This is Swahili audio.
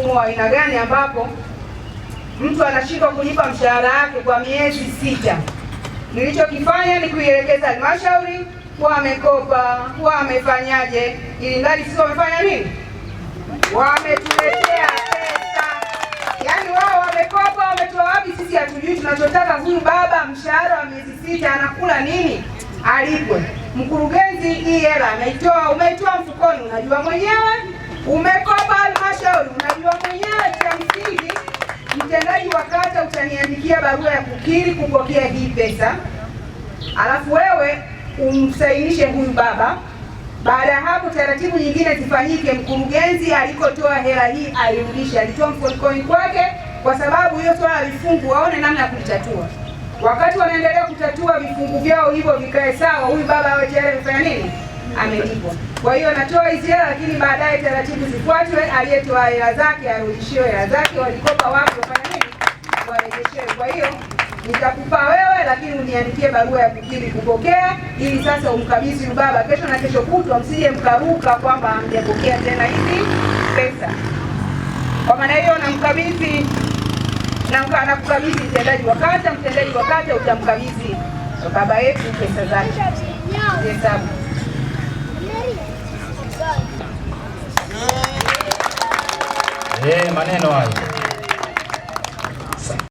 mfumo wa aina gani ambapo mtu anashindwa kulipa mshahara wake kwa miezi 6. Nilichokifanya ni kuielekeza halmashauri wamekopa, wamefanyaje, ili ndani sisi wamefanya nini? Wametuletea pesa. Yaani wao wamekopa, wametoa wapi sisi hatujui. Tunachotaka huyu baba mshahara wa miezi 6 anakula nini? Alipwe. Mkurugenzi, hii hela ameitoa, umeitoa mfukoni, unajua mwenyewe. Umekopa halmashauri, unajua mwenyewe. Cha msingi, mtendaji wa kata utaniandikia barua ya kukiri kupokea hii pesa. Alafu wewe umsainishe huyu baba. Baada ya hapo taratibu nyingine zifanyike. Mkurugenzi alikotoa hela hii airudishe, alitoa mfukoni kwake, kwa sababu hiyo swala vifungu waone namna ya kulitatua. Wakati wanaendelea kutatua vifungu vyao hivyo vikae sawa, huyu baba awe tayari kufanya nini? Amelipwa. Kwa hiyo natoa hizi hela, lakini baadaye taratibu zifuatwe. Aliyetoa hela zake arudishiwe hela zake, walikopa wapi wafanya nini? Warejeshewe. Kwa hiyo nitakupa wewe, lakini uniandikie barua ya kukiri kupokea, ili sasa umkabidhi baba kesho na kesho kutwa, msije mkaruka kwamba hamjapokea tena hizi pesa. Kwa maana hiyo namkabidhi na nakukabidhi mtendaji wa kata. Mtendaji wa kata utamkabidhi baba yetu pesa zake. Hesabu. Maneno hayo.